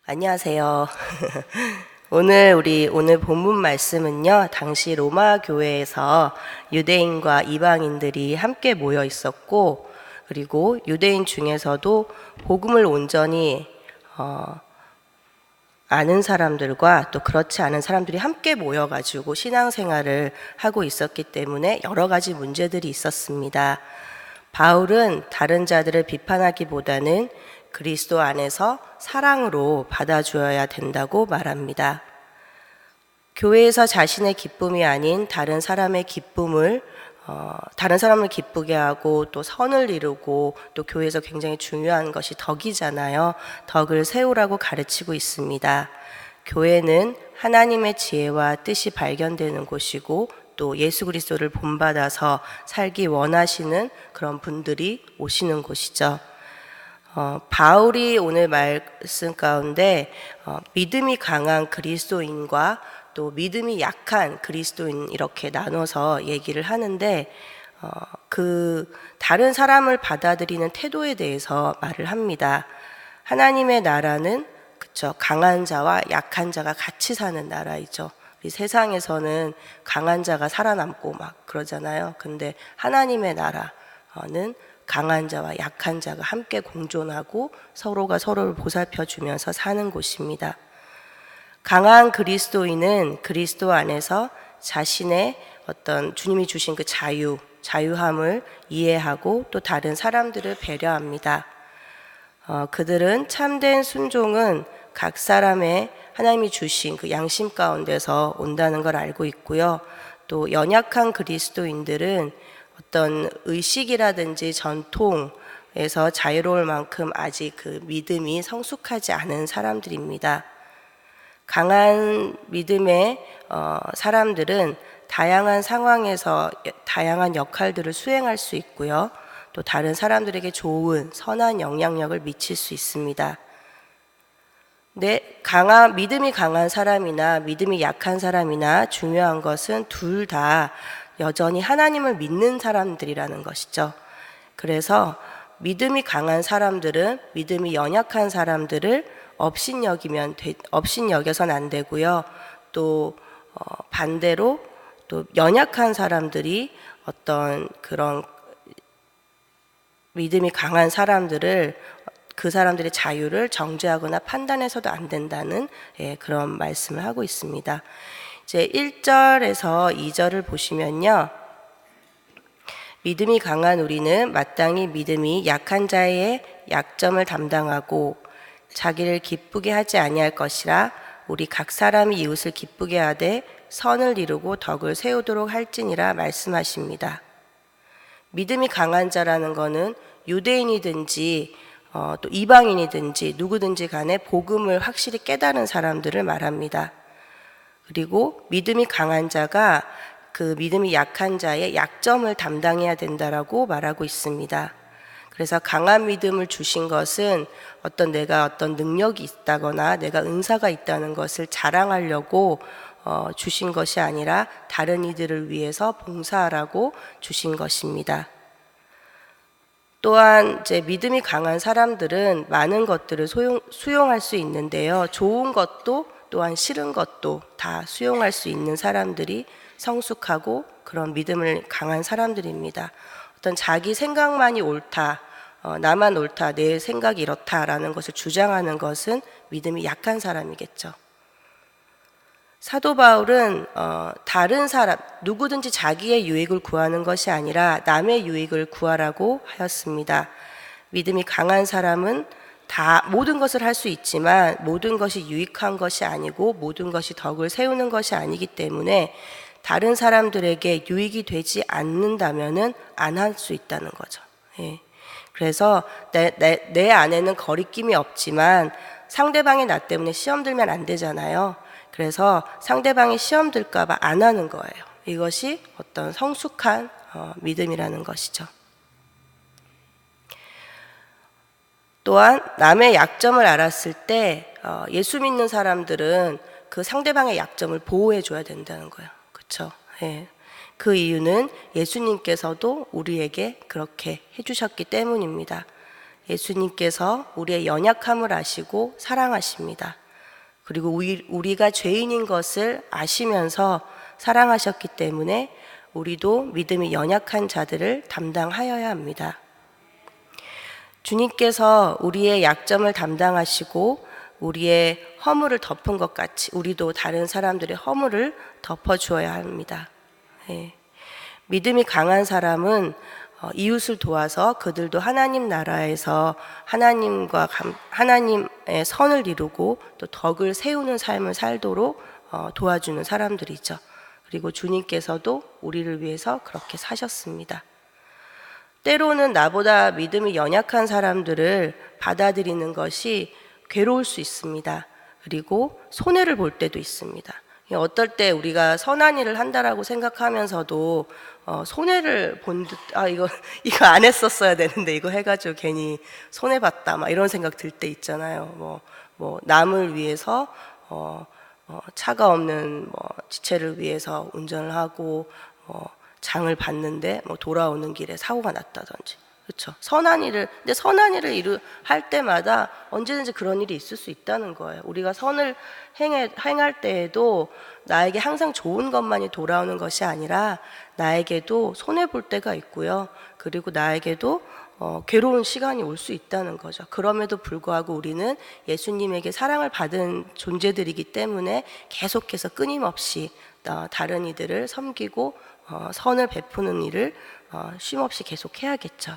안녕하세요. 오늘 본문 말씀은요, 당시 로마 교회에서 유대인과 이방인들이 함께 모여 있었고, 그리고 유대인 중에서도 복음을 온전히 아는 사람들과 또 그렇지 않은 사람들이 함께 모여가지고 신앙생활을 하고 있었기 때문에 여러 가지 문제들이 있었습니다. 바울은 다른 자들을 비판하기보다는 그리스도 안에서 사랑으로 받아주어야 된다고 말합니다. 교회에서 자신의 기쁨이 아닌 다른 사람의 기쁨을 다른 사람을 기쁘게 하고 또 선을 이루고 또 교회에서 굉장히 중요한 것이 덕이잖아요. 덕을 세우라고 가르치고 있습니다. 교회는 하나님의 지혜와 뜻이 발견되는 곳이고 또 예수 그리스도를 본받아서 살기 원하시는 그런 분들이 오시는 곳이죠. 바울이 오늘 말씀 가운데 믿음이 강한 그리스도인과 또 믿음이 약한 그리스도인 이렇게 나눠서 얘기를 하는데 그 다른 사람을 받아들이는 태도에 대해서 말을 합니다. 하나님의 나라는 그쵸, 강한 자와 약한 자가 같이 사는 나라이죠. 이 세상에서는 강한 자가 살아남고 막 그러잖아요. 근데 하나님의 나라는 강한 자와 약한 자가 함께 공존하고 서로가 서로를 보살펴 주면서 사는 곳입니다. 강한 그리스도인은 그리스도 안에서 자신의 어떤 주님이 주신 그 자유함을 이해하고 또 다른 사람들을 배려합니다. 그들은 참된 순종은 각 사람의 하나님이 주신 그 양심 가운데서 온다는 걸 알고 있고요. 또 연약한 그리스도인들은 어떤 의식이라든지 전통에서 자유로울 만큼 아직 그 믿음이 성숙하지 않은 사람들입니다. 강한 믿음의 사람들은 다양한 상황에서 다양한 역할들을 수행할 수 있고요. 또 다른 사람들에게 좋은 선한 영향력을 미칠 수 있습니다. 믿음이 강한 사람이나 믿음이 약한 사람이나 중요한 것은 둘 다 여전히 하나님을 믿는 사람들이라는 것이죠. 그래서 믿음이 강한 사람들은 믿음이 연약한 사람들을 업신여겨서는 안 되고요. 또 반대로 또 연약한 사람들이 어떤 그런 믿음이 강한 사람들을 그 사람들의 자유를 정죄하거나 판단해서도 안 된다는 그런 말씀을 하고 있습니다. 이제 1절에서 2절을 보시면요. 믿음이 강한 우리는 마땅히 믿음이 약한 자의 약점을 담당하고 자기를 기쁘게 하지 아니할 것이라 우리 각 사람이 이웃을 기쁘게 하되 선을 이루고 덕을 세우도록 할지니라 말씀하십니다. 믿음이 강한 자라는 것은 유대인이든지 또 이방인이든지 누구든지 간에 복음을 확실히 깨달은 사람들을 말합니다. 그리고 믿음이 강한 자가 그 믿음이 약한 자의 약점을 담당해야 된다라고 말하고 있습니다. 그래서 강한 믿음을 주신 것은 내가 어떤 능력이 있다거나 내가 은사가 있다는 것을 자랑하려고 주신 것이 아니라 다른 이들을 위해서 봉사하라고 주신 것입니다. 또한 이제 믿음이 강한 사람들은 많은 것들을 수용할 수 있는데요. 좋은 것도 또한 싫은 것도 다 수용할 수 있는 사람들이 성숙하고 그런 믿음을 강한 사람들입니다. 어떤 자기 생각만이 옳다, 나만 옳다, 내 생각이 이렇다라는 것을 주장하는 것은 믿음이 약한 사람이겠죠. 사도 바울은 다른 사람, 누구든지 자기의 유익을 구하는 것이 아니라 남의 유익을 구하라고 하였습니다. 믿음이 강한 사람은 다 모든 것을 할 수 있지만 모든 것이 유익한 것이 아니고 모든 것이 덕을 세우는 것이 아니기 때문에 다른 사람들에게 유익이 되지 않는다면은 안 할 수 있다는 거죠. 예. 그래서 내 안에는 거리낌이 없지만 상대방이 나 때문에 시험 들면 안 되잖아요. 그래서 상대방이 시험 들까 봐 안 하는 거예요. 이것이 어떤 성숙한 믿음이라는 것이죠. 또한 남의 약점을 알았을 때 예수 믿는 사람들은 그 상대방의 약점을 보호해 줘야 된다는 거예요. 그렇죠? 예. 그 이유는 예수님께서도 우리에게 그렇게 해주셨기 때문입니다. 예수님께서 우리의 연약함을 아시고 사랑하십니다. 그리고 우리가 죄인인 것을 아시면서 사랑하셨기 때문에 우리도 믿음이 연약한 자들을 담당하여야 합니다. 주님께서 우리의 약점을 담당하시고 우리의 허물을 덮은 것 같이 우리도 다른 사람들의 허물을 덮어주어야 합니다. 네. 믿음이 강한 사람은 이웃을 도와서 그들도 하나님 나라에서 하나님의 선을 이루고 또 덕을 세우는 삶을 살도록 도와주는 사람들이죠. 그리고 주님께서도 우리를 위해서 그렇게 사셨습니다. 때로는 나보다 믿음이 연약한 사람들을 받아들이는 것이 괴로울 수 있습니다. 그리고 손해를 볼 때도 있습니다. 어떨 때 우리가 선한 일을 한다라고 생각하면서도 손해를 본 듯, 이거 안 했었어야 되는데 이거 해가지고 괜히 손해봤다 막 이런 생각 들 때 있잖아요. 뭐 남을 위해서 차가 없는 지체를 위해서 운전을 하고 장을 봤는데 돌아오는 길에 사고가 났다든지, 그렇죠. 근데 선한 일을 할 때마다 언제든지 그런 일이 있을 수 있다는 거예요. 우리가 선을 행할 때에도 나에게 항상 좋은 것만이 돌아오는 것이 아니라 나에게도 손해 볼 때가 있고요. 그리고 나에게도 괴로운 시간이 올 수 있다는 거죠. 그럼에도 불구하고 우리는 예수님에게 사랑을 받은 존재들이기 때문에 계속해서 끊임없이 다른 이들을 섬기고 선을 베푸는 일을 쉼없이 계속해야겠죠.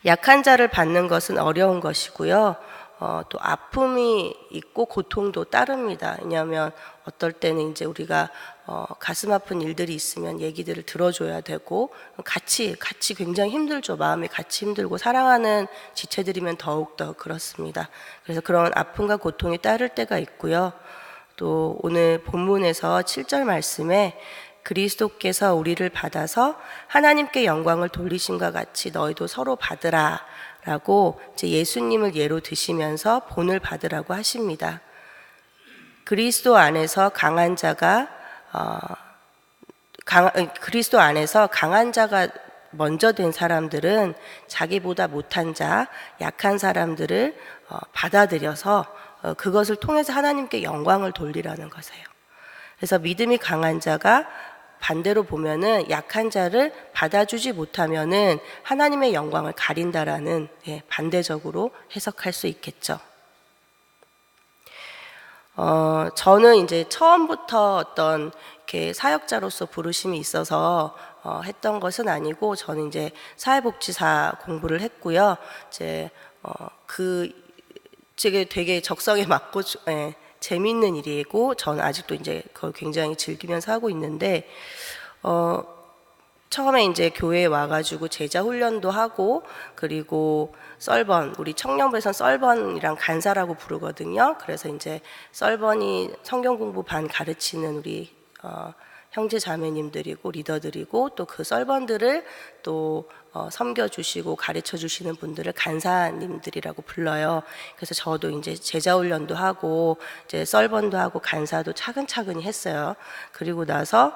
약한 자를 받는 것은 어려운 것이고요. 또 아픔이 있고 고통도 따릅니다. 왜냐하면 어떨 때는 이제 우리가 가슴 아픈 일들이 있으면 얘기들을 들어줘야 되고 같이 굉장히 힘들죠. 마음이 같이 힘들고 사랑하는 지체들이면 더욱더 그렇습니다. 그래서 그런 아픔과 고통이 따를 때가 있고요. 또 오늘 본문에서 7절 말씀에 그리스도께서 우리를 받아서 하나님께 영광을 돌리심과 같이 너희도 서로 받으라 라고 이제 예수님을 예로 드시면서 본을 받으라고 하십니다. 그리스도 안에서 강한 자가 먼저 된 사람들은 자기보다 못한 자, 약한 사람들을 받아들여서 그것을 통해서 하나님께 영광을 돌리라는 것이에요. 그래서 믿음이 강한 자가 반대로 보면은 약한 자를 받아주지 못하면은 하나님의 영광을 가린다라는 반대적으로 해석할 수 있겠죠. 저는 이제 처음부터 어떤 이렇게 사역자로서 부르심이 있어서 했던 것은 아니고 저는 이제 사회복지사 공부를 했고요. 되게 적성에 맞고 재미있는 일이고 저는 아직도 이제 그걸 굉장히 즐기면서 하고 있는데 처음에 이제 교회에 와가지고 제자 훈련도 하고 그리고 썰번, 우리 청년부에서는 썰번이랑 간사라고 부르거든요. 그래서 이제 썰번이 성경 공부 반 가르치는 우리 형제 자매님들이고 리더들이고 또 그 썰번들을 또 섬겨주시고 가르쳐주시는 분들을 간사님들이라고 불러요. 그래서 저도 이제 제자훈련도 하고 이제 썰번도 하고 간사도 차근차근히 했어요. 그리고 나서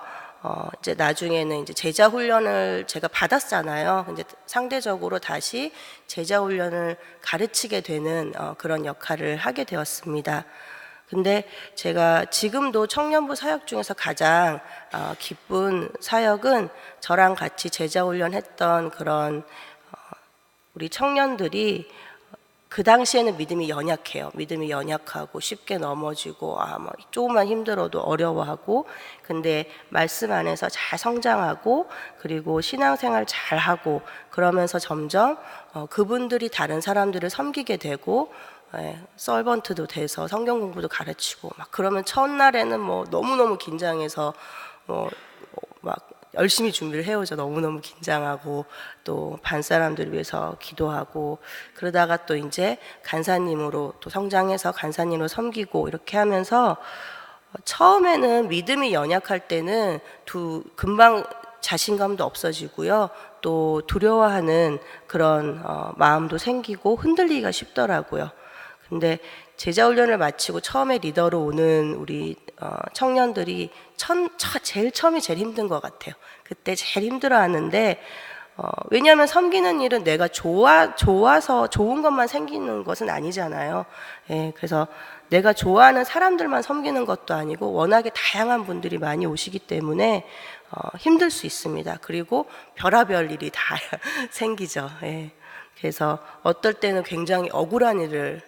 이제 나중에는 이제 제자 훈련을 제가 받았잖아요. 근데 상대적으로 다시 제자 훈련을 가르치게 되는 그런 역할을 하게 되었습니다. 근데 제가 지금도 청년부 사역 중에서 가장 기쁜 사역은 저랑 같이 제자 훈련했던 그런 우리 청년들이 그 당시에는 믿음이 연약해요. 믿음이 연약하고 쉽게 넘어지고 뭐 조금만 힘들어도 어려워하고 근데 말씀 안에서 잘 성장하고 그리고 신앙생활 잘하고 그러면서 점점 그분들이 다른 사람들을 섬기게 되고 서번트도 돼서 성경 공부도 가르치고 막 그러면 첫날에는 뭐 너무너무 긴장해서 막 열심히 준비를 해오죠. 너무너무 긴장하고 또 반 사람들을 위해서 기도하고 그러다가 또 이제 간사님으로 또 성장해서 간사님으로 섬기고 이렇게 하면서 처음에는 믿음이 연약할 때는 금방 자신감도 없어지고요. 또 두려워하는 그런 마음도 생기고 흔들리기가 쉽더라고요. 근데 제자훈련을 마치고 처음에 리더로 오는 우리 청년들이 제일 처음이 제일 힘든 것 같아요. 그때 제일 힘들어하는데 왜냐하면 섬기는 일은 내가 좋아서 좋은 것만 생기는 것은 아니잖아요. 예, 그래서 내가 좋아하는 사람들만 섬기는 것도 아니고 워낙에 다양한 분들이 많이 오시기 때문에 힘들 수 있습니다. 그리고 별의별 일이 다 생기죠. 예. 그래서 어떨 때는 굉장히 억울한 일을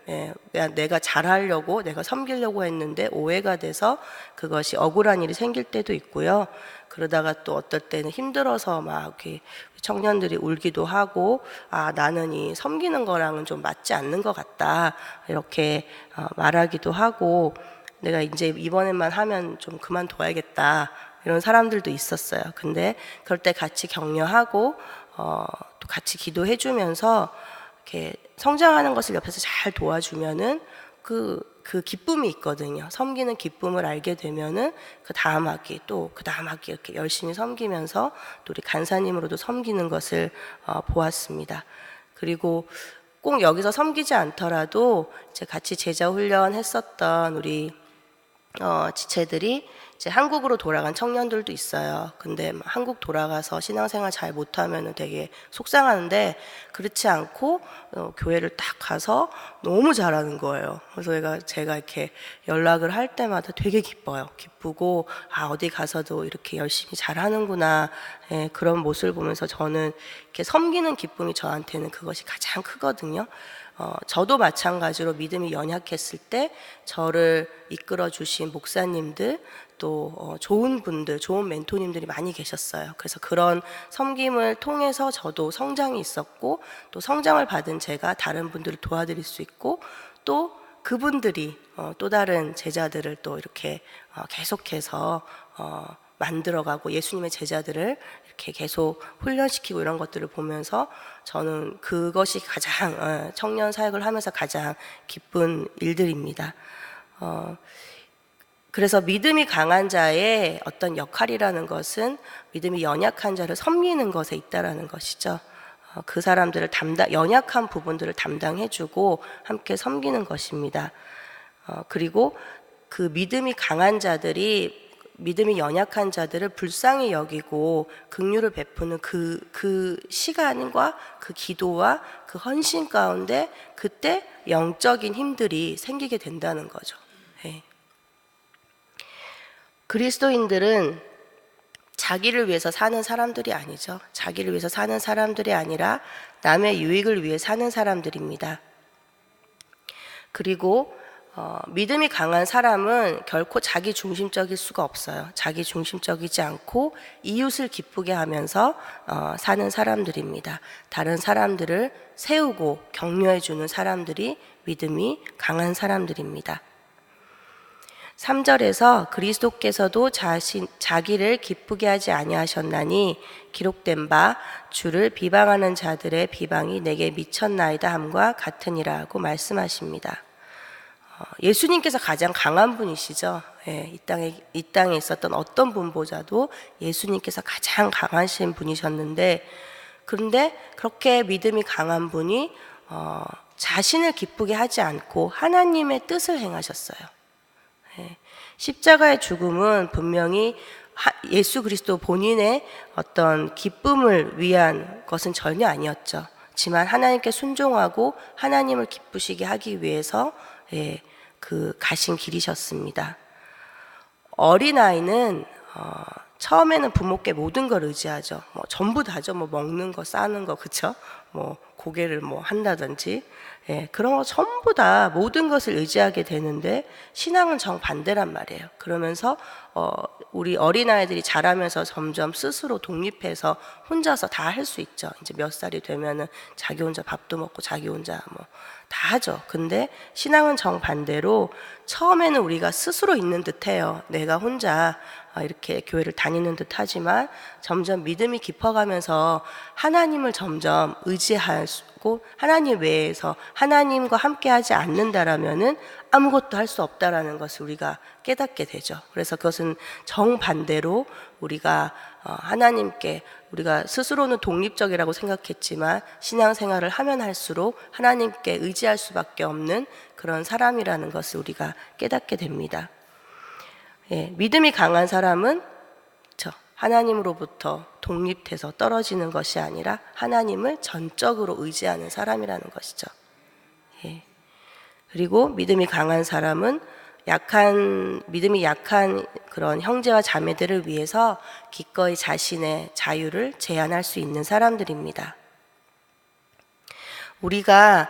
내가 잘하려고 내가 섬기려고 했는데 오해가 돼서 그것이 억울한 일이 생길 때도 있고요. 그러다가 또 어떨 때는 힘들어서 막 이렇게 청년들이 울기도 하고 나는 이 섬기는 거랑은 좀 맞지 않는 것 같다 이렇게 말하기도 하고 내가 이제 이번에만 하면 좀 그만둬야겠다 이런 사람들도 있었어요. 근데 그럴 때 같이 격려하고 또 같이 기도해 주면서 이렇게 성장하는 것을 옆에서 잘 도와주면은 그 기쁨이 있거든요. 섬기는 기쁨을 알게 되면은 그 다음 학기 또 그 다음 학기 이렇게 열심히 섬기면서 또 우리 간사님으로도 섬기는 것을 보았습니다. 그리고 꼭 여기서 섬기지 않더라도 이제 같이 제자 훈련했었던 우리 지체들이 이제 한국으로 돌아간 청년들도 있어요. 근데 한국 돌아가서 신앙생활 잘 못하면 되게 속상하는데 그렇지 않고 교회를 딱 가서 너무 잘하는 거예요. 그래서 제가 이렇게 연락을 할 때마다 되게 기뻐요. 기쁘고 어디 가서도 이렇게 열심히 잘하는구나. 예, 그런 모습을 보면서 저는 이렇게 섬기는 기쁨이 저한테는 그것이 가장 크거든요. 저도 마찬가지로 믿음이 연약했을 때 저를 이끌어 주신 목사님들 또 좋은 분들, 좋은 멘토님들이 많이 계셨어요. 그래서 그런 섬김을 통해서 저도 성장이 있었고 또 성장을 받은 제가 다른 분들을 도와드릴 수 있고 또 그분들이 또 다른 제자들을 또 이렇게 계속해서 만들어가고 예수님의 제자들을 이렇게 계속 훈련시키고 이런 것들을 보면서 저는 그것이 가장 청년 사역을 하면서 가장 기쁜 일들입니다. 그래서 믿음이 강한 자의 어떤 역할이라는 것은 믿음이 연약한 자를 섬기는 것에 있다라는 것이죠. 그 사람들을 연약한 부분들을 담당해주고 함께 섬기는 것입니다. 그리고 그 믿음이 강한 자들이 믿음이 연약한 자들을 불쌍히 여기고 긍휼을 베푸는 그 시간과 그 기도와 그 헌신 가운데 그때 영적인 힘들이 생기게 된다는 거죠. 네. 그리스도인들은 자기를 위해서 사는 사람들이 아니죠. 자기를 위해서 사는 사람들이 아니라 남의 유익을 위해 사는 사람들입니다. 그리고 믿음이 강한 사람은 결코 자기 중심적일 수가 없어요. 자기 중심적이지 않고 이웃을 기쁘게 하면서 사는 사람들입니다. 다른 사람들을 세우고 격려해 주는 사람들이 믿음이 강한 사람들입니다. 3절에서 그리스도께서도 자기를 기쁘게 하지 아니하셨나니 기록된 바 주를 비방하는 자들의 비방이 내게 미쳤나이다 함과 같으니라 고 말씀하십니다. 예수님께서 가장 강한 분이시죠. 예, 이 땅에 있었던 어떤 분보다도 예수님께서 가장 강하신 분이셨는데 그런데 그렇게 믿음이 강한 분이 자신을 기쁘게 하지 않고 하나님의 뜻을 행하셨어요. 십자가의 죽음은 분명히 예수 그리스도 본인의 어떤 기쁨을 위한 것은 전혀 아니었죠. 하지만 하나님께 순종하고 하나님을 기쁘시게 하기 위해서 가신 길이셨습니다. 어린아이는 처음에는 부모께 모든 걸 의지하죠. 전부 다죠. 먹는 거, 싸는 거, 그쵸? 고개를 한다든지. 그런 거 전부 다 모든 것을 의지하게 되는데 신앙은 정반대란 말이에요. 그러면서 우리 어린아이들이 자라면서 점점 스스로 독립해서 혼자서 다 할 수 있죠. 이제 몇 살이 되면은 자기 혼자 밥도 먹고 자기 혼자 다 하죠. 근데 신앙은 정반대로 처음에는 우리가 스스로 있는 듯해요. 내가 혼자 이렇게 교회를 다니는 듯 하지만 점점 믿음이 깊어가면서 하나님을 점점 의지하고 하나님 외에서 하나님과 함께 하지 않는다라면은 아무것도 할 수 없다라는 것을 우리가 깨닫게 되죠. 그래서 그것은 정반대로 우리가 하나님께 우리가 스스로는 독립적이라고 생각했지만 신앙생활을 하면 할수록 하나님께 의지할 수밖에 없는 그런 사람이라는 것을 우리가 깨닫게 됩니다. 믿음이 강한 사람은 하나님으로부터 독립돼서 떨어지는 것이 아니라 하나님을 전적으로 의지하는 사람이라는 것이죠. 예. 그리고 믿음이 강한 사람은 믿음이 약한 그런 형제와 자매들을 위해서 기꺼이 자신의 자유를 제한할 수 있는 사람들입니다. 우리가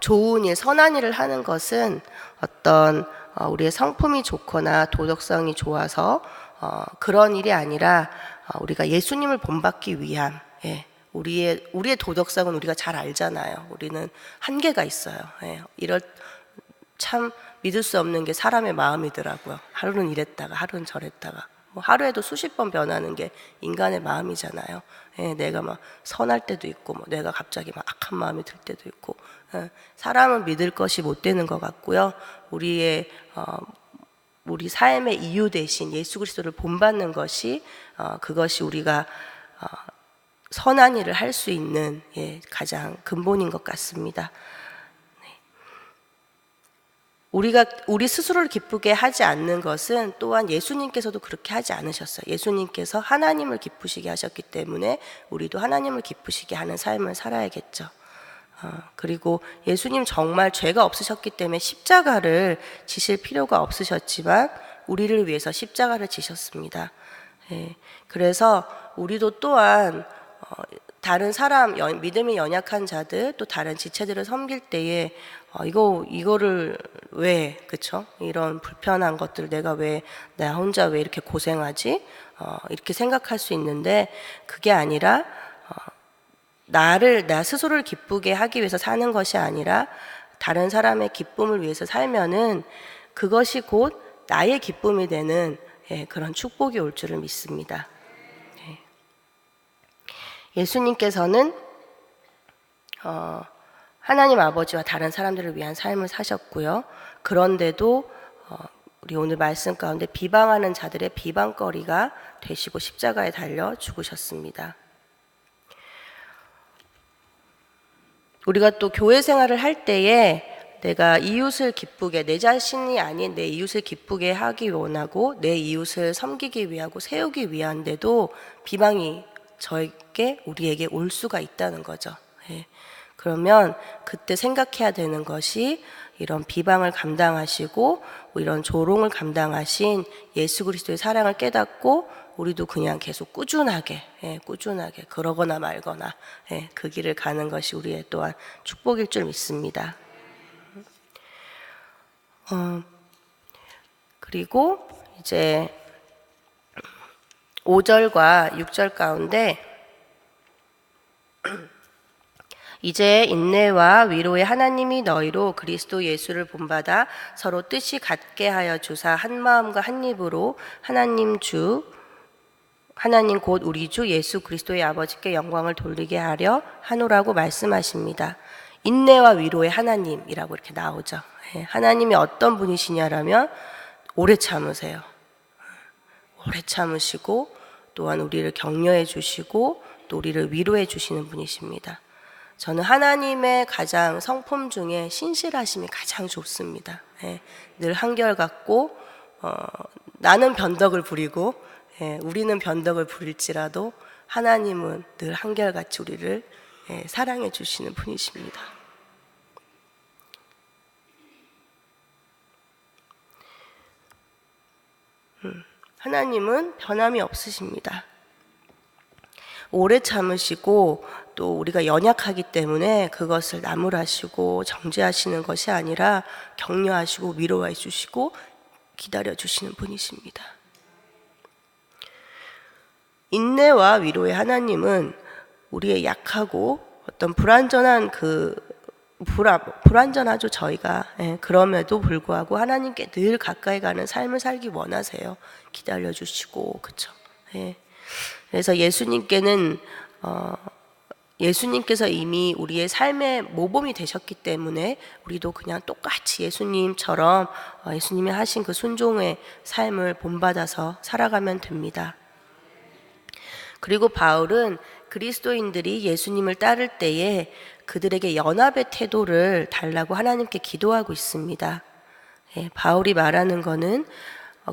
좋은 일, 선한 일을 하는 것은 어떤 우리의 성품이 좋거나 도덕성이 좋아서 그런 일이 아니라 우리가 예수님을 본받기 위한, 우리의 도덕성은 우리가 잘 알잖아요. 우리는 한계가 있어요. 이럴 참 믿을 수 없는 게 사람의 마음이더라고요. 하루는 이랬다가 하루는 저랬다가 하루에도 수십 번 변하는 게 인간의 마음이잖아요. 내가 막 선할 때도 있고 내가 갑자기 막 악한 마음이 들 때도 있고, 사람은 믿을 것이 못 되는 것 같고요. 우리 삶의 이유 대신 예수 그리스도를 본받는 것이 그것이 우리가 선한 일을 할 수 있는 가장 근본인 것 같습니다. 우리 스스로를 기쁘게 하지 않는 것은 또한 예수님께서도 그렇게 하지 않으셨어요. 예수님께서 하나님을 기쁘시게 하셨기 때문에 우리도 하나님을 기쁘시게 하는 삶을 살아야겠죠. 그리고 예수님 정말 죄가 없으셨기 때문에 십자가를 지실 필요가 없으셨지만 우리를 위해서 십자가를 지셨습니다. 그래서 우리도 또한 다른 사람, 믿음이 연약한 자들, 또 다른 지체들을 섬길 때에 이거를 왜, 그쵸? 이런 불편한 것들 나 혼자 왜 이렇게 고생하지? 이렇게 생각할 수 있는데, 그게 아니라 나 스스로를 기쁘게 하기 위해서 사는 것이 아니라 다른 사람의 기쁨을 위해서 살면은 그것이 곧 나의 기쁨이 되는 그런 축복이 올 줄을 믿습니다. 예수님께서는 하나님 아버지와 다른 사람들을 위한 삶을 사셨고요. 그런데도 우리 오늘 말씀 가운데 비방하는 자들의 비방거리가 되시고 십자가에 달려 죽으셨습니다. 우리가 또 교회 생활을 할 때에 내가 이웃을 기쁘게, 내 자신이 아닌 내 이웃을 기쁘게 하기 원하고 내 이웃을 섬기기 위하고 세우기 위한데도 비방이 우리에게 올 수가 있다는 거죠. 그러면 그때 생각해야 되는 것이 이런 비방을 감당하시고 이런 조롱을 감당하신 예수 그리스도의 사랑을 깨닫고 우리도 그냥 계속 꾸준하게 그러거나 말거나 그 길을 가는 것이 우리의 또한 축복일 줄 믿습니다. 그리고 이제 5절과 6절 가운데 이제 인내와 위로의 하나님이 너희로 그리스도 예수를 본받아 서로 뜻이 같게 하여 주사 한 마음과 한 입으로 하나님 곧 우리 주 예수 그리스도의 아버지께 영광을 돌리게 하려 하노라고 말씀하십니다. 인내와 위로의 하나님이라고 이렇게 나오죠. 하나님이 어떤 분이시냐라면 오래 참으세요. 오래 참으시고 또한 우리를 격려해 주시고 또 우리를 위로해 주시는 분이십니다. 저는 하나님의 가장 성품 중에 신실하심이 가장 좋습니다. 늘 한결같고 나는 변덕을 부리고 우리는 변덕을 부릴지라도 하나님은 늘 한결같이 우리를 사랑해 주시는 분이십니다. 하나님은 변함이 없으십니다. 오래 참으시고 또 우리가 연약하기 때문에 그것을 나무라시고 정죄하시는 것이 아니라 격려하시고 위로해 주시고 기다려 주시는 분이십니다. 인내와 위로의 하나님은 우리의 약하고 어떤 불완전하죠 저희가. 그럼에도 불구하고 하나님께 늘 가까이 가는 삶을 살기 원하세요. 기다려 주시고 그렇죠. 그래서 예수님께서 이미 우리의 삶의 모범이 되셨기 때문에 우리도 그냥 똑같이 예수님처럼 예수님이 하신 그 순종의 삶을 본받아서 살아가면 됩니다. 그리고 바울은 그리스도인들이 예수님을 따를 때에 그들에게 연합의 태도를 달라고 하나님께 기도하고 있습니다. 바울이 말하는 거는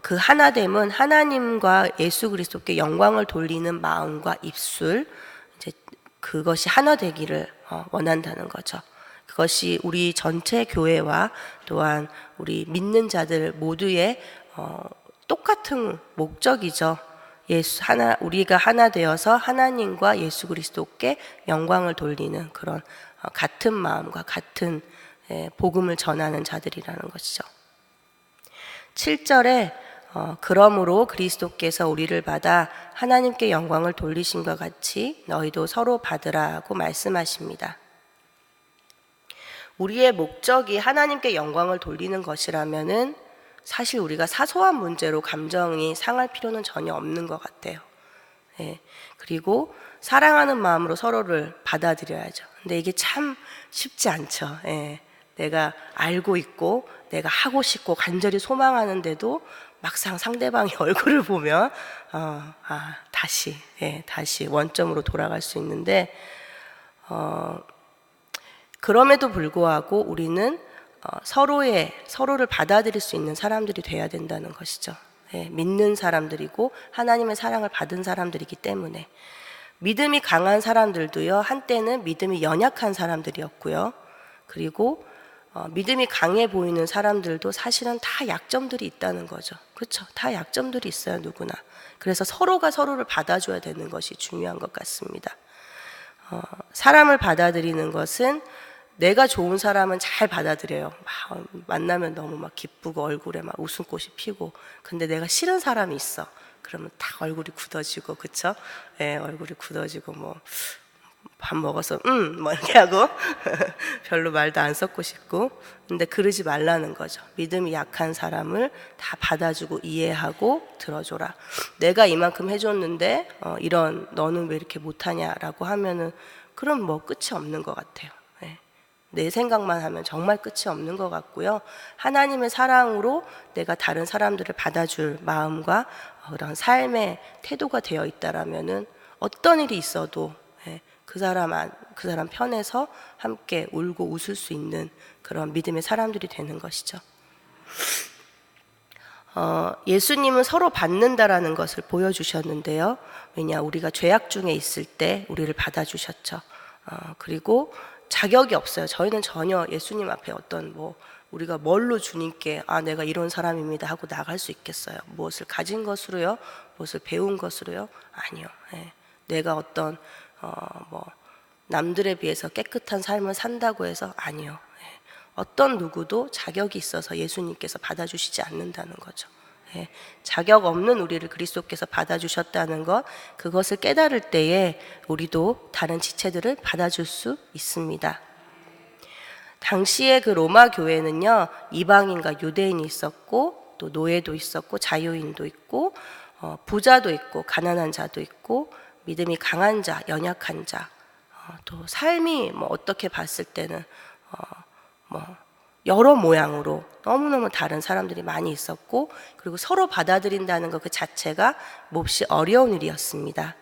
그 하나됨은 하나님과 예수 그리스도께 영광을 돌리는 마음과 입술, 이제 그것이 하나 되기를 원한다는 거죠. 그것이 우리 전체 교회와 또한 우리 믿는 자들 모두의 똑같은 목적이죠. 우리가 하나 되어서 하나님과 예수 그리스도께 영광을 돌리는 그런 같은 마음과 같은 복음을 전하는 자들이라는 것이죠. 7절에 그러므로 그리스도께서 우리를 받아 하나님께 영광을 돌리심과 같이 너희도 서로 받으라고 말씀하십니다. 우리의 목적이 하나님께 영광을 돌리는 것이라면은 사실 우리가 사소한 문제로 감정이 상할 필요는 전혀 없는 것 같아요. 그리고 사랑하는 마음으로 서로를 받아들여야죠. 근데 이게 참 쉽지 않죠. 내가 알고 있고 내가 하고 싶고 간절히 소망하는데도 막상 상대방의 얼굴을 보면 다시 원점으로 돌아갈 수 있는데 그럼에도 불구하고 우리는 서로를 받아들일 수 있는 사람들이 돼야 된다는 것이죠. 믿는 사람들이고 하나님의 사랑을 받은 사람들이기 때문에 믿음이 강한 사람들도요, 한때는 믿음이 연약한 사람들이었고요. 그리고 믿음이 강해 보이는 사람들도 사실은 다 약점들이 있다는 거죠. 그렇죠? 다 약점들이 있어요, 누구나. 그래서 서로가 서로를 받아줘야 되는 것이 중요한 것 같습니다. 사람을 받아들이는 것은 내가 좋은 사람은 잘 받아들여요. 만나면 너무 막 기쁘고 얼굴에 막 웃음꽃이 피고. 근데 내가 싫은 사람이 있어. 그러면 다 얼굴이 굳어지고, 그쵸? 얼굴이 굳어지고 뭐 밥 먹어서 뭐 이렇게 하고 별로 말도 안 섞고 싶고. 근데 그러지 말라는 거죠. 믿음이 약한 사람을 다 받아주고 이해하고 들어줘라. 내가 이만큼 해줬는데 너는 왜 이렇게 못하냐라고 하면은 그럼 뭐 끝이 없는 것 같아요. 내 생각만 하면 정말 끝이 없는 것 같고요. 하나님의 사랑으로 내가 다른 사람들을 받아줄 마음과 그런 삶의 태도가 되어 있다라면은 어떤 일이 있어도 그 사람 편에서 함께 울고 웃을 수 있는 그런 믿음의 사람들이 되는 것이죠. 예수님은 서로 받는다라는 것을 보여주셨는데요. 왜냐, 우리가 죄악 중에 있을 때 우리를 받아주셨죠. 그리고 자격이 없어요. 저희는 전혀 예수님 앞에 우리가 뭘로 주님께 내가 이런 사람입니다 하고 나갈 수 있겠어요? 무엇을 가진 것으로요? 무엇을 배운 것으로요? 아니요. 내가 남들에 비해서 깨끗한 삶을 산다고 해서 아니요. 어떤 누구도 자격이 있어서 예수님께서 받아주시지 않는다는 거죠. 자격 없는 우리를 그리스도께서 받아주셨다는 것, 그것을 깨달을 때에 우리도 다른 지체들을 받아줄 수 있습니다. 당시에 그 로마 교회는요, 이방인과 유대인이 있었고 또 노예도 있었고 자유인도 있고 부자도 있고 가난한 자도 있고 믿음이 강한 자, 연약한 자, 또 삶이 어떻게 봤을 때는 여러 모양으로 너무너무 다른 사람들이 많이 있었고, 그리고 서로 받아들인다는 것 그 자체가 몹시 어려운 일이었습니다.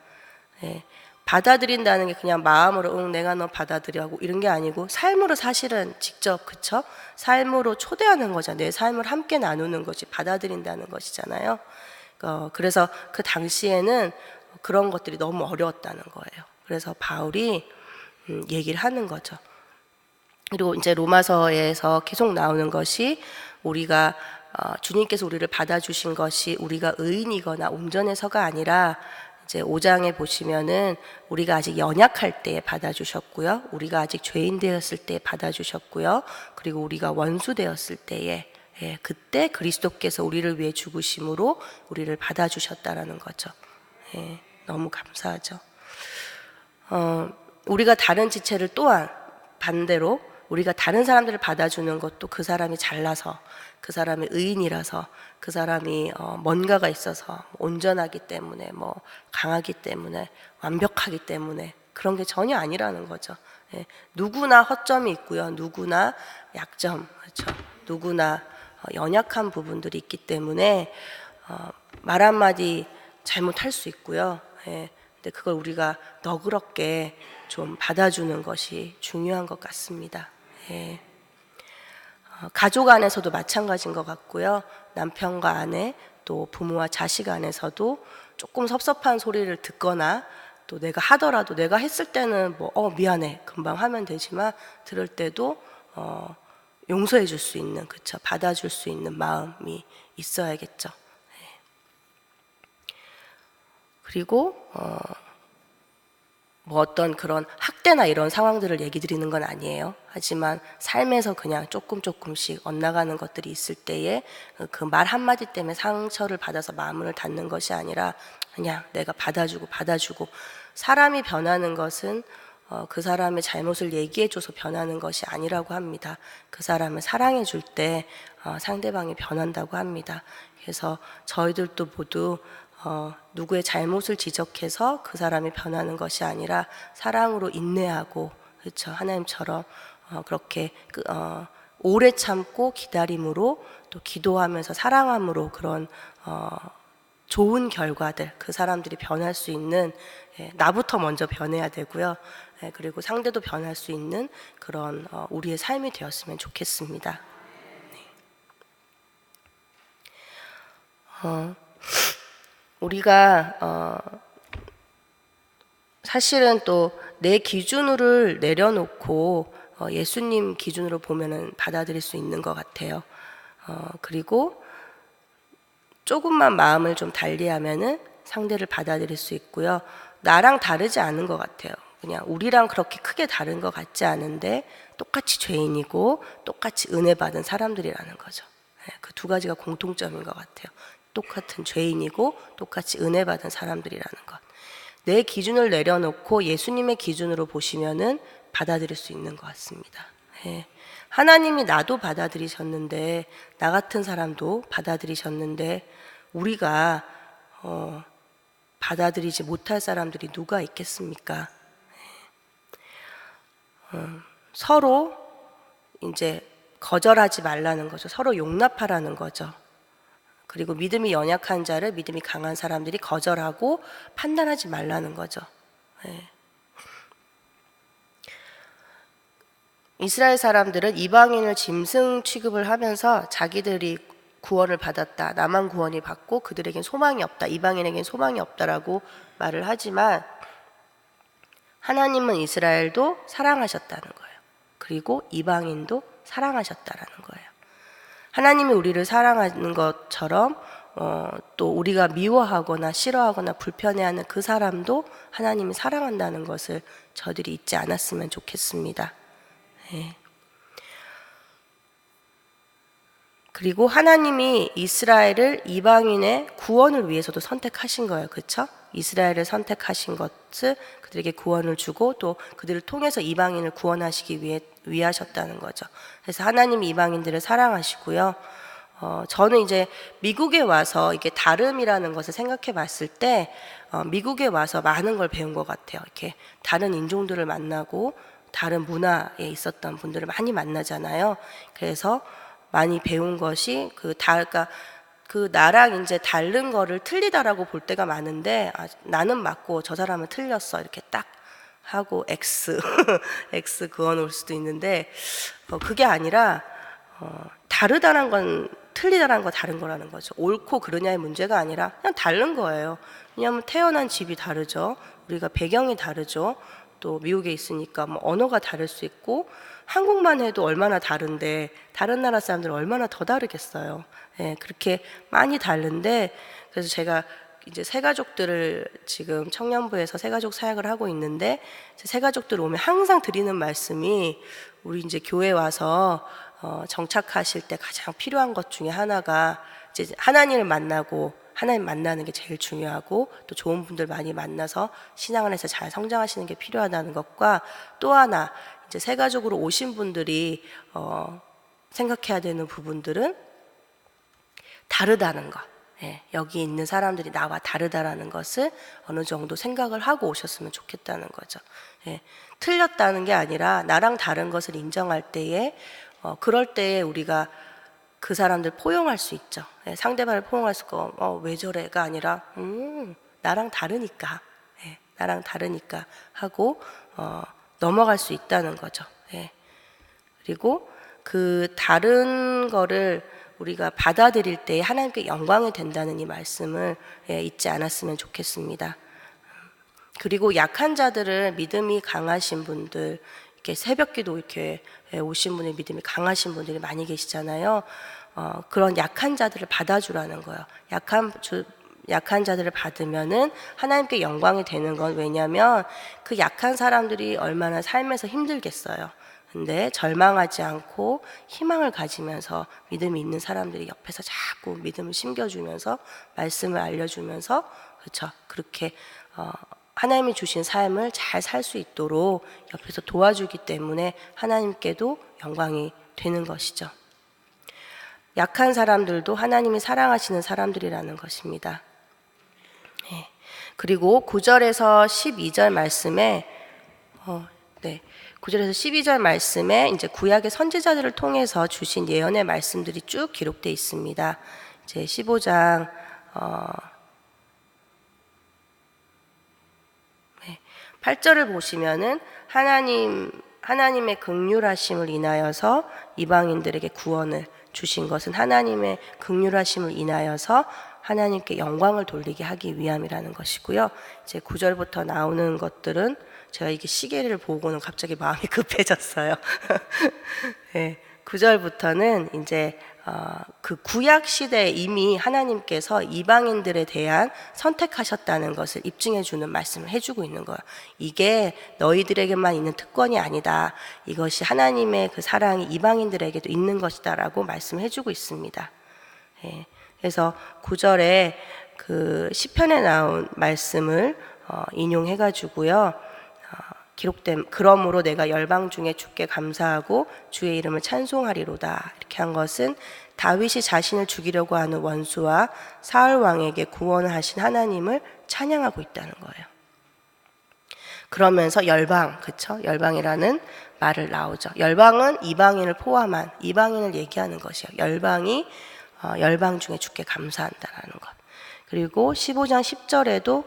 받아들인다는 게 그냥 마음으로 내가 너 받아들여 하고 이런 게 아니고 삶으로 사실은 직접, 그쵸? 삶으로 초대하는 거죠. 내 삶을 함께 나누는 것이 받아들인다는 것이잖아요. 그래서 그 당시에는 그런 것들이 너무 어려웠다는 거예요. 그래서 바울이 얘기를 하는 거죠. 그리고 이제 로마서에서 계속 나오는 것이 우리가 주님께서 우리를 받아주신 것이 우리가 의인이거나 온전해서가 아니라 이제 5장에 보시면은 우리가 아직 연약할 때에 받아주셨고요. 우리가 아직 죄인 되었을 때에 받아주셨고요. 그리고 우리가 원수 되었을 때에 그때 그리스도께서 우리를 위해 죽으심으로 우리를 받아주셨다라는 거죠. 너무 감사하죠. 우리가 다른 지체를 또한 반대로 우리가 다른 사람들을 받아주는 것도 그 사람이 잘나서, 그 사람이 의인이라서, 그 사람이 뭔가가 있어서 온전하기 때문에 강하기 때문에 완벽하기 때문에 그런 게 전혀 아니라는 거죠. 누구나 허점이 있고요. 누구나 약점, 그렇죠? 누구나 연약한 부분들이 있기 때문에 말 한마디 잘못할 수 있고요. 근데 그걸 우리가 너그럽게 좀 받아주는 것이 중요한 것 같습니다. 가족 안에서도 마찬가지인 것 같고요. 남편과 아내, 또 부모와 자식 안에서도 조금 섭섭한 소리를 듣거나 또 내가 하더라도 내가 했을 때는 미안해 금방 하면 되지만 들을 때도 용서해 줄 수 있는, 그쵸, 받아줄 수 있는 마음이 있어야겠죠. 그리고 어떤 그런 학대나 이런 상황들을 얘기 드리는 건 아니에요. 하지만 삶에서 그냥 조금씩 엇나가는 것들이 있을 때에 그 말 한마디 때문에 상처를 받아서 마음을 닫는 것이 아니라 그냥 내가 받아주고 사람이 변하는 것은 그 사람의 잘못을 얘기해줘서 변하는 것이 아니라고 합니다. 그 사람을 사랑해줄 때 상대방이 변한다고 합니다. 그래서 저희들도 모두 누구의 잘못을 지적해서 그 사람이 변하는 것이 아니라 사랑으로 인내하고, 그렇죠, 하나님처럼 그렇게 오래 참고 기다림으로 또 기도하면서 사랑함으로 그런 좋은 결과들, 그 사람들이 변할 수 있는, 나부터 먼저 변해야 되고요. 그리고 상대도 변할 수 있는 그런 우리의 삶이 되었으면 좋겠습니다. 우리가 사실은 또 내 기준으로 내려놓고 예수님 기준으로 보면은 받아들일 수 있는 것 같아요. 그리고 조금만 마음을 좀 달리하면은 상대를 받아들일 수 있고요. 나랑 다르지 않은 것 같아요. 그냥 우리랑 그렇게 크게 다른 것 같지 않은데 똑같이 죄인이고 똑같이 은혜 받은 사람들이라는 거죠. 그 두 가지가 공통점인 것 같아요. 똑같은 죄인이고 똑같이 은혜 받은 사람들이라는 것. 내 기준을 내려놓고 예수님의 기준으로 보시면은 받아들일 수 있는 것 같습니다. 하나님이 나도 받아들이셨는데, 나 같은 사람도 받아들이셨는데, 우리가 받아들이지 못할 사람들이 누가 있겠습니까? 서로 이제 거절하지 말라는 거죠. 서로 용납하라는 거죠. 그리고 믿음이 연약한 자를 믿음이 강한 사람들이 거절하고 판단하지 말라는 거죠. 이스라엘 사람들은 이방인을 짐승 취급을 하면서 자기들이 구원을 받았다, 나만 구원이 받고 그들에겐 소망이 없다, 이방인에겐 소망이 없다라고 말을 하지만 하나님은 이스라엘도 사랑하셨다는 거예요. 그리고 이방인도 사랑하셨다라는 거예요. 하나님이 우리를 사랑하는 것처럼 또 우리가 미워하거나 싫어하거나 불편해하는 그 사람도 하나님이 사랑한다는 것을 저들이 잊지 않았으면 좋겠습니다. 그리고 하나님이 이스라엘을 이방인의 구원을 위해서도 선택하신 거예요. 그렇죠? 이스라엘을 선택하신 것을 그들에게 구원을 주고 또 그들을 통해서 이방인을 구원하시기 위하셨다는 거죠. 그래서 하나님이 이방인들을 사랑하시고요. 저는 이제 미국에 와서 이게 다름이라는 것을 생각해 봤을 때 미국에 와서 많은 걸 배운 것 같아요. 이렇게 다른 인종들을 만나고 다른 문화에 있었던 분들을 많이 만나잖아요. 그래서 많이 배운 것이 그러니까 그 나랑 이제 다른 거를 틀리다라고 볼 때가 많은데 나는 맞고 저 사람은 틀렸어 이렇게 딱 하고 X X 그어놓을 수도 있는데 그게 아니라 다르다는 건 틀리다라는 거 다른 거라는 거죠. 옳고 그르냐의 문제가 아니라 그냥 다른 거예요. 왜냐하면 태어난 집이 다르죠. 우리가 배경이 다르죠. 또 미국에 있으니까 뭐 언어가 다를 수 있고 한국만 해도 얼마나 다른데 다른 나라 사람들은 얼마나 더 다르겠어요. 그렇게 많이 다른데 그래서 제가 이제 새가족들을 지금 청년부에서 새가족 사역을 하고 있는데 새가족들 오면 항상 드리는 말씀이 우리 이제 교회 와서 정착하실 때 가장 필요한 것 중에 하나가 이제 하나님을 만나고 하나님 만나는 게 제일 중요하고 또 좋은 분들 많이 만나서 신앙 안에서 잘 성장하시는 게 필요하다는 것과 또 하나 이제 새가족으로 오신 분들이 생각해야 되는 부분들은 다르다는 것. 여기 있는 사람들이 나와 다르다라는 것을 어느 정도 생각을 하고 오셨으면 좋겠다는 거죠. 틀렸다는 게 아니라 나랑 다른 것을 인정할 때에 그럴 때에 우리가 그 사람들 포용할 수 있죠. 상대방을 포용할 수 있고 왜 저래가 아니라 나랑 다르니까 나랑 다르니까 하고 넘어갈 수 있다는 거죠. 그리고 그 다른 거를 우리가 받아들일 때 하나님께 영광이 된다는 이 말씀을 잊지 않았으면 좋겠습니다. 그리고 약한 자들을 믿음이 강하신 분들, 이렇게 새벽기도 이렇게 오신 분의 믿음이 강하신 분들이 많이 계시잖아요. 그런 약한 자들을 받아주라는 거예요. 약한 자들을 받으면은 하나님께 영광이 되는 건, 왜냐하면 그 약한 사람들이 얼마나 삶에서 힘들겠어요. 근데 절망하지 않고 희망을 가지면서 믿음이 있는 사람들이 옆에서 자꾸 믿음을 심겨주면서 말씀을 알려주면서, 그렇죠, 그렇게 하나님이 주신 삶을 잘 살 수 있도록 옆에서 도와주기 때문에 하나님께도 영광이 되는 것이죠. 약한 사람들도 하나님이 사랑하시는 사람들이라는 것입니다. 그리고 9절에서 12절 말씀에 9절에서 12절 말씀에 이제 구약의 선지자들을 통해서 주신 예언의 말씀들이 쭉 기록되어 있습니다. 이제 15장 8절을 보시면은 하나님의 긍휼하심을 인하여서 이방인들에게 구원을 주신 것은 하나님의 긍휼하심을 인하여서 하나님께 영광을 돌리게 하기 위함이라는 것이고요. 이제 9절부터 나오는 것들은 제가 이게 시계를 보고는 갑자기 마음이 급해졌어요. 네, 9절부터는 이제 그 구약 시대에 이미 하나님께서 이방인들에 대한 선택하셨다는 것을 입증해 주는 말씀을 해주고 있는 거예요. 이게 너희들에게만 있는 특권이 아니다. 이것이 하나님의 그 사랑이 이방인들에게도 있는 것이다라고 말씀해 주고 있습니다. 네, 그래서 9절에 그 시편에 나온 말씀을 인용해 가지고요. 기록된, 그러므로 내가 열방 중에 주께 감사하고 주의 이름을 찬송하리로다, 이렇게 한 것은 다윗이 자신을 죽이려고 하는 원수와 사울 왕에게 구원을 하신 하나님을 찬양하고 있다는 거예요. 그러면서 열방, 그쵸? 열방이라는 말을 나오죠. 열방은 이방인을 포함한 이방인을 얘기하는 것이에요. 열방이 열방 중에 주께 감사한다라는 것. 그리고 15장 10절에도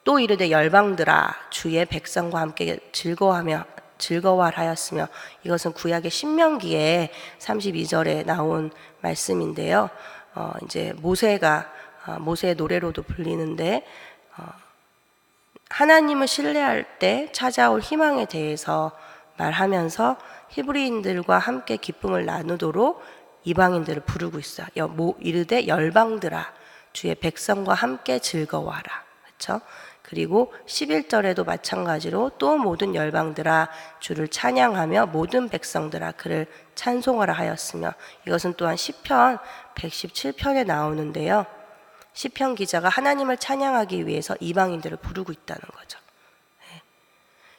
또 이르되 열방들아 주의 백성과 함께 즐거워하였으며, 이것은 구약의 신명기에 32절에 나온 말씀인데요. 이제 모세의 노래로도 불리는데, 하나님을 신뢰할 때 찾아올 희망에 대해서 말하면서 히브리인들과 함께 기쁨을 나누도록 이방인들을 부르고 있어요. 이르되 열방들아 주의 백성과 함께 즐거워하라. 그렇죠? 그리고 11절에도 마찬가지로 또 모든 열방들아 주를 찬양하며 모든 백성들아 그를 찬송하라 하였으며, 이것은 또한 시편 117편에 나오는데요. 시편 기자가 하나님을 찬양하기 위해서 이방인들을 부르고 있다는 거죠.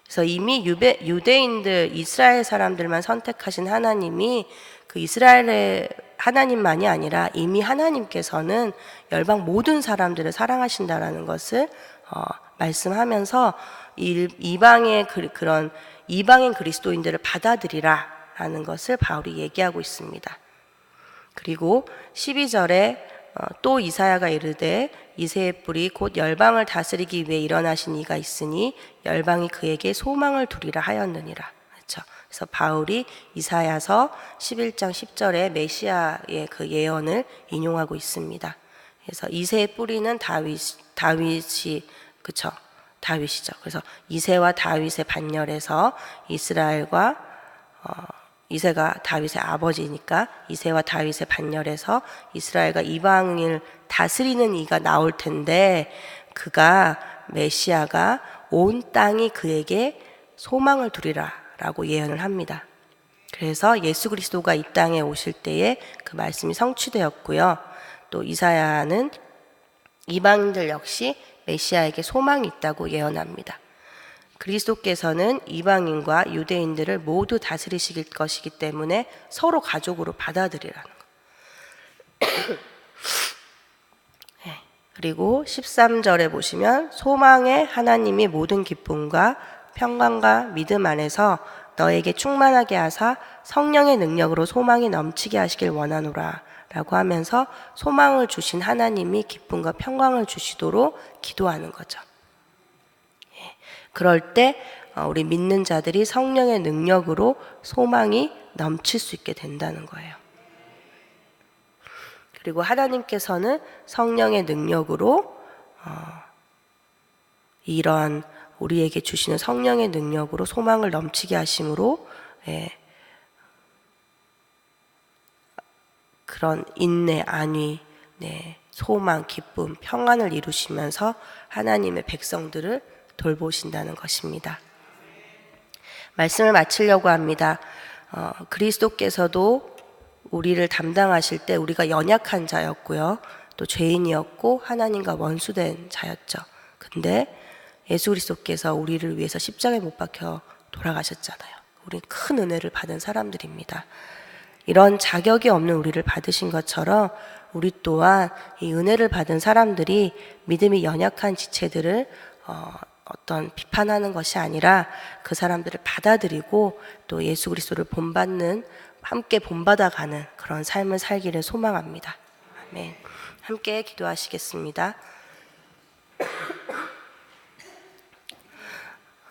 그래서 이미 유대인들, 이스라엘 사람들만 선택하신 하나님이 그 이스라엘의 하나님만이 아니라 이미 하나님께서는 열방 모든 사람들을 사랑하신다라는 것을 말씀하면서 그런 이방인 그리스도인들을 받아들이라라는 것을 바울이 얘기하고 있습니다. 그리고 12절에 또 이사야가 이르되 이새의 뿔이 곧 열방을 다스리기 위해 일어나신 이가 있으니 열방이 그에게 소망을 두리라 하였느니라. 그렇죠? 그래서 바울이 이사야서 11장 10절에 메시아의 그 예언을 인용하고 있습니다. 그래서 이새의 뿌리는 다윗이 그렇죠? 다윗이죠. 그래서 이새와 다윗의 반열에서 이새가 다윗의 아버지니까 이새와 다윗의 반열에서 이스라엘과 이방을 다스리는 이가 나올 텐데, 그가 메시아가 온 땅이 그에게 소망을 두리라 라고 예언을 합니다. 그래서 예수 그리스도가 이 땅에 오실 때에 그 말씀이 성취되었고요. 또 이사야는 이방인들 역시 메시아에게 소망이 있다고 예언합니다. 그리스도께서는 이방인과 유대인들을 모두 다스리실 것이기 때문에 서로 가족으로 받아들이라는 것. 그리고 13절에 보시면 소망의 하나님이 모든 기쁨과 평강과 믿음 안에서 너에게 충만하게 하사 성령의 능력으로 소망이 넘치게 하시길 원하노라 라고 하면서 소망을 주신 하나님이 기쁨과 평강을 주시도록 기도하는 거죠. 그럴 때 우리 믿는 자들이 성령의 능력으로 소망이 넘칠 수 있게 된다는 거예요. 그리고 하나님께서는 성령의 능력으로 이런 우리에게 주시는 성령의 능력으로 소망을 넘치게 하심으로 그런 인내, 안위, 소망, 기쁨, 평안을 이루시면서 하나님의 백성들을 돌보신다는 것입니다. 말씀을 마치려고 합니다. 그리스도께서도 우리를 담당하실 때 우리가 연약한 자였고요. 또 죄인이었고 하나님과 원수된 자였죠. 근데 예수 그리스도께서 우리를 위해서 십자가에 못 박혀 돌아가셨잖아요. 우린 큰 은혜를 받은 사람들입니다. 이런 자격이 없는 우리를 받으신 것처럼 우리 또한 이 은혜를 받은 사람들이 믿음이 연약한 지체들을 어떤 비판하는 것이 아니라 그 사람들을 받아들이고 또 예수 그리스도를 본받는, 함께 본받아가는 그런 삶을 살기를 소망합니다. 아멘. 함께 기도하시겠습니다.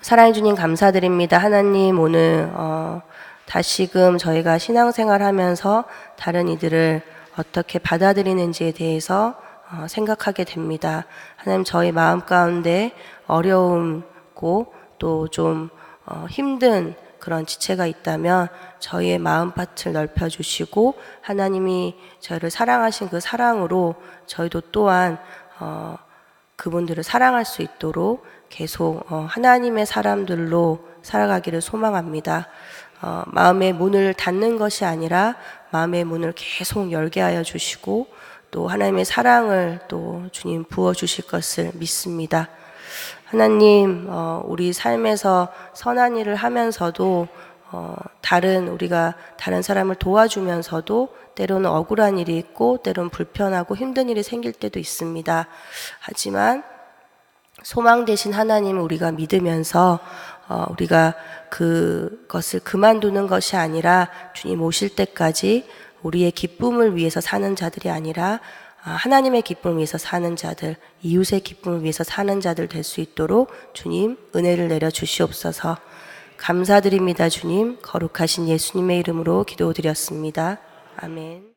사랑해 주님 감사드립니다. 하나님, 오늘 다시금 저희가 신앙생활 하면서 다른 이들을 어떻게 받아들이는지에 대해서 생각하게 됩니다. 하나님, 저희 마음 가운데 어려움고 또 좀 힘든 그런 지체가 있다면 저희의 마음밭을 넓혀주시고 하나님이 저희를 사랑하신 그 사랑으로 저희도 또한 그분들을 사랑할 수 있도록 계속 하나님의 사람들로 살아가기를 소망합니다. 마음의 문을 닫는 것이 아니라 마음의 문을 계속 열게 하여 주시고 또 하나님의 사랑을 또 주님 부어주실 것을 믿습니다. 하나님, 우리 삶에서 선한 일을 하면서도 우리가 다른 사람을 도와주면서도 때로는 억울한 일이 있고 때로는 불편하고 힘든 일이 생길 때도 있습니다. 하지만 소망 되신 하나님을 우리가 믿으면서 우리가 그것을 그만두는 것이 아니라 주님 오실 때까지 우리의 기쁨을 위해서 사는 자들이 아니라 하나님의 기쁨을 위해서 사는 자들, 이웃의 기쁨을 위해서 사는 자들 될 수 있도록 주님 은혜를 내려 주시옵소서. 감사드립니다. 주님, 거룩하신 예수님의 이름으로 기도드렸습니다. 아멘.